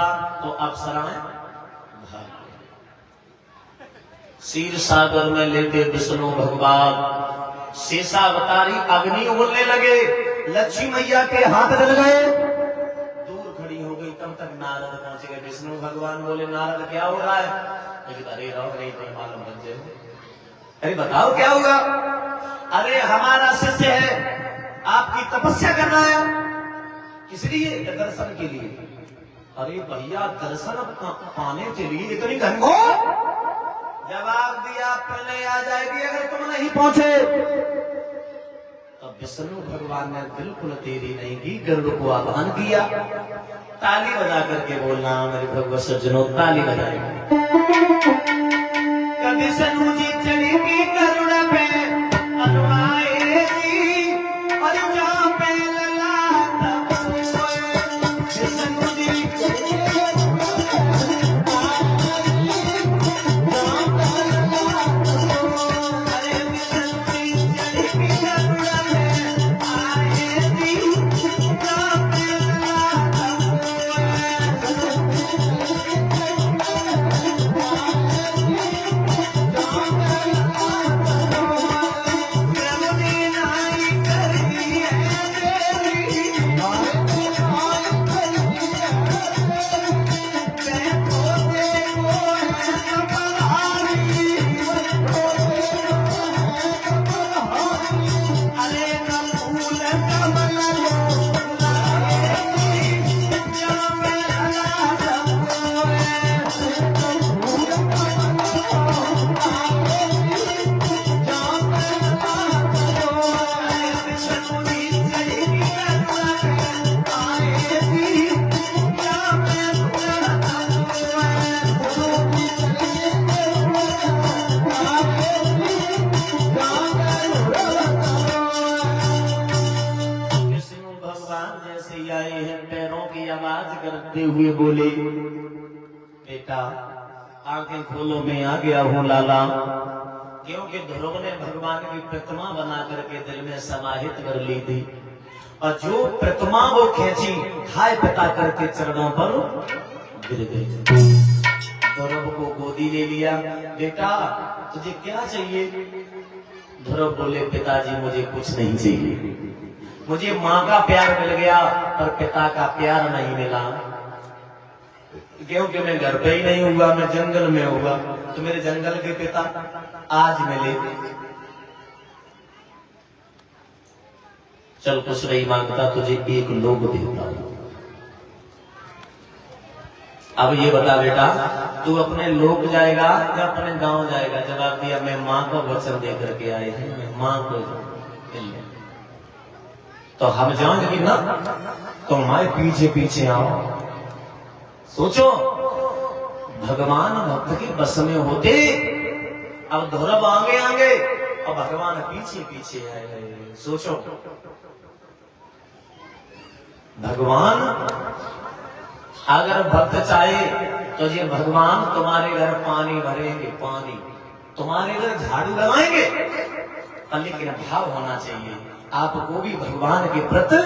बरसा तो अप्सराएं भाग। क्षीर सागर में लेटे विष्णु भगवान, शेषावतारी अग्नि उगलने लगे, लक्ष्मी मैया के हाथ जल गए, दूर खड़ी हो गई। तब तक नारद पहुंच गए। विष्णु भगवान बोले, नारद क्या हो रहा है? अरे रहो नहीं तो मालूम बन जाए। अरे बताओ क्या होगा? अरे हमारा शिष्य है, आपकी तपस्या कर रहा है। किस लिए? दर्शन के लिए। अरे भैया दर्शन पाने के लिए इतनी घनघोर? जवाब दिया, पहले आ जाएगी अगर तुम नहीं पहुंचे। तब विष्णु भगवान ने बिल्कुल देरी नहीं की, गरुड़ को आह्वान किया। ताली बजा करके बोलना, मेरे भगवत सज्जनों ताली बजाएंगे। कभी विष्णु जी चढ़ेगी गरुड़ पे, अनुआएगी और जहाँ पे ललाट होए। विष्णु जी करते हुए बोले, बेटा आंखें खोलो, मैं आ गया हूँ लाला। क्योंकि ध्रुव ने भगवान की प्रतिमा बना करके दिल में समाहित कर ली थी, और जो प्रतिमा वो खींची, हाय पिता करके चरणों पर गिर गई। ध्रुव को गोदी ले लिया। बेटा तुझे क्या चाहिए? ध्रुव बोले, पिताजी मुझे कुछ नहीं चाहिए, मुझे माँ का प्यार मिल गया पर पिता का प्यार नहीं मिला। क्योंकि मैं घर पे ही नहीं हुआ, मैं जंगल में हुआ, तो मेरे जंगल के पिता आज मिले। चल कुछ नहीं मांगता, तुझे एक लोग देता हूं। अब ये बता बेटा, तू अपने लोग जाएगा या अपने गांव जाएगा? जवाब दिया, मैं माँ का वचन दे करके आए हैं, मैं माँ को। तो हम जाएंगे ना, तो हमारे पीछे पीछे आओ। सोचो, भगवान भक्त के बस में होते, अब ध्रुव आगे आगे और भगवान पीछे पीछे आए। सोचो, भगवान अगर भक्त चाहे तो ये भगवान तुम्हारे घर पानी भरेंगे, पानी तुम्हारे घर झाड़ू लगाएंगे, लेकिन भाव होना चाहिए, आपको भी भगवान के प्रति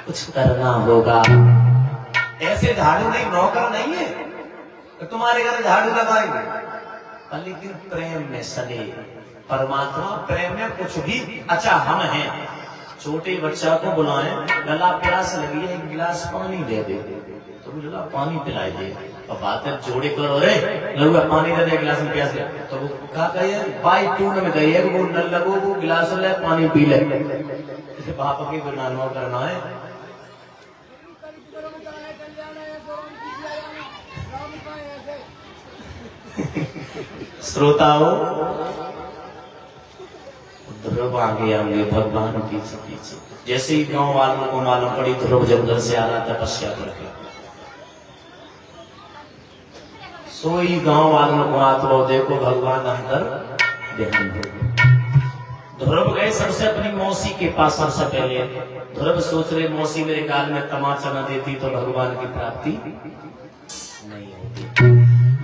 कुछ करना होगा। ऐसे झाड़ू नहीं, नौकर नहीं है तो तुम्हारे घर झाड़ू लगाएंगे, लेकिन प्रेम में सने। परमात्मा प्रेम में कुछ भी। अच्छा हम हैं, छोटे बच्चा को बुलाएं, लला प्यास लगी है, एक गिलास पानी दे दे, तो लला पानी पिलाइए। और बात है जोड़े करो, रे लगा पानी दे दे, गिलास में प्यास ले, तो वो क्या कहिए, बाई टून में कहिए वो न लगो, वो गिलास ले पानी पी ले। इसे बाप के बिना नो करना है। श्रोताओं, ध्रुव आगे आगे भगवान पीछे पीछे। जैसे ही गांव वालों को मालूम पड़ी ध्रुव जंगल से आ रहा तपस्या करके, सोई गांव वालों को हाथ लो, देखो भगवान अंदर ध्यान दो। ध्रुव गए सबसे अपनी मौसी के पास। सबसे पहले ध्रुव सोच रहे, मौसी मेरे गाल में तमाचा न देती तो भगवान की प्राप्ति नहीं होती।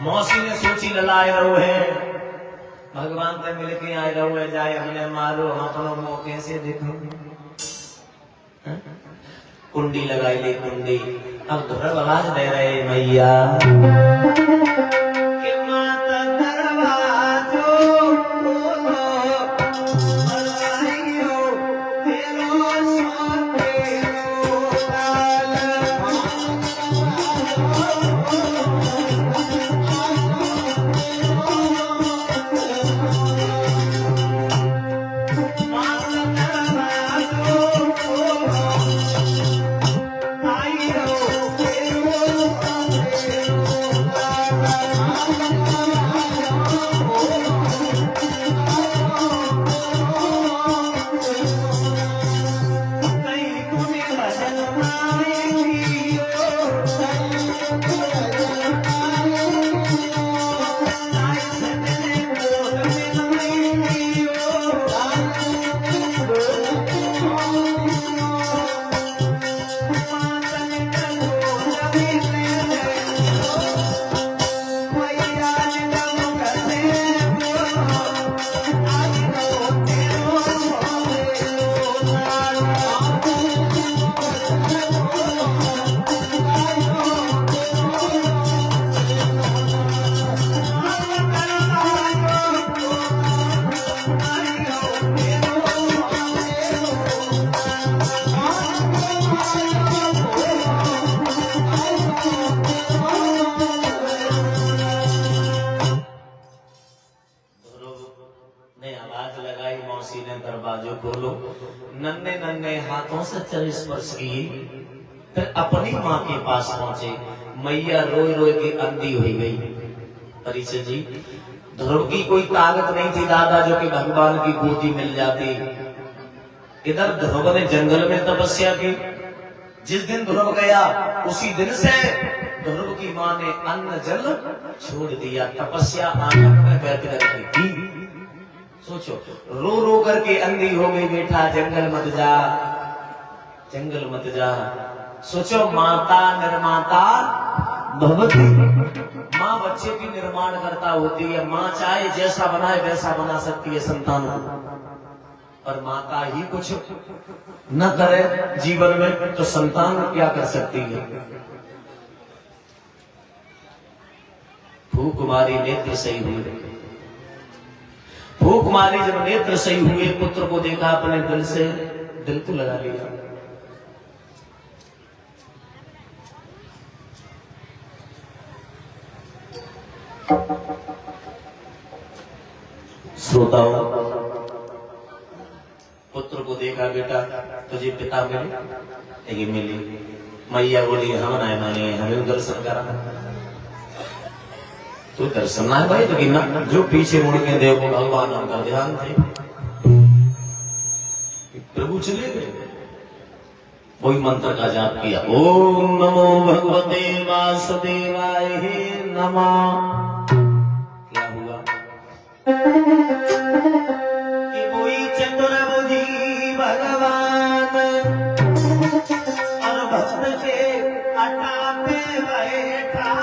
मौसी ने सोची, ललाए रहो है, भगवान से मिल के आए रहो है, जाए हमने मारो अपनों मौके से देखो। कुंडी लगाई ले, कुंडी अब ध्रुव आवाज दे रहे मैया कि माता दरवाजो खोलो और आइयो तेरो सोतेरो लाल। माता दरवाजो खोलो आइयो तेरो सोतेरो ने आवाज लगाई, मौसी ने दरवाजो खोलो, नन्हे नन्हे हाथों से चरण स्पर्श किए, फिर अपनी माँ के पास पहुंचे। मैया रोई रोई के अंधी हुई गई। परिचय जी, ध्रुव की कोई ताकत नहीं थी दादा जो कि भगवान की गोदी मिल जाती। इधर ध्रुव ने जंगल में तपस्या की। जिस दिन ध्रुव गया उसी दिन से ध्रुव की माँ ने अन्न जल छोड़ दिया, तपस्या आनंद में व्यक्त करती थी। सोचो, रो रो करके अंधी हो गई, बेटा जंगल मत जा, जंगल मत जा। सोचो, माता निर्माता भवती, माँ बच्चे की निर्माण करता होती है। माँ चाहे जैसा बनाए वैसा बना सकती है संतान को, पर माता ही कुछ न करे जीवन में तो संतान क्या कर सकती है। फूक मारी नेत्र सही हुए, फूक मारी जब नेत्र सही हुए, पुत्र को देखा, अपने दिल से दिल को लगा लिया। श्रोताओं, पुत्र को देखा, बेटा तुझे पिता मिले, मिली। मैया बोली, हम ना माने, हमें दर्शन करा। तो दर्शन ना भाई, लेकिन ना जो पीछे मुड़ के देखो भगवान का ध्यान थे, प्रभु चले गए। वही मंत्र का जाप किया, ओम नमो भगवते वासुदेवाय नमः। क्या हुआ कि कोई चतुर्भुजी भगवान और भक्त के अटा पे बैठा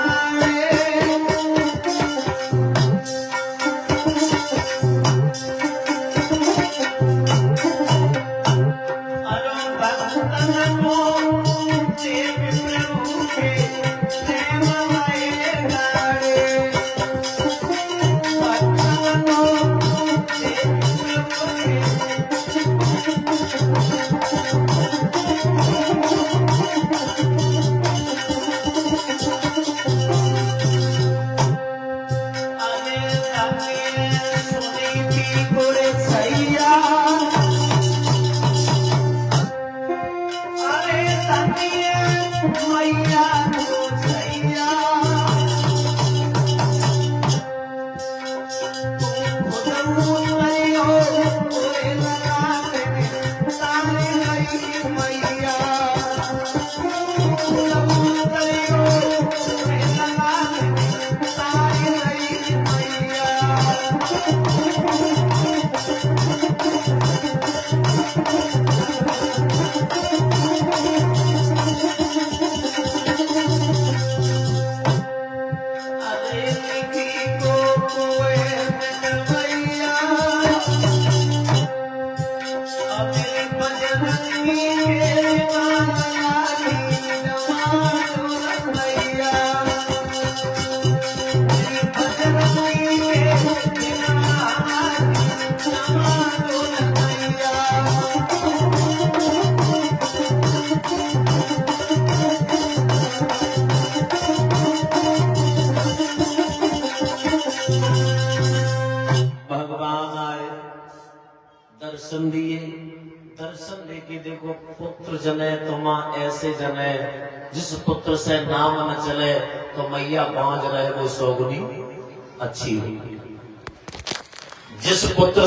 दर्शन दिए, दर्शन देके देखो पुत्र जने तुमा ऐसे जने जिस पुत्र से नाम न चले तो मैया बांझ रहे वो सौगुनी अच्छी हुई। जिस पुत्र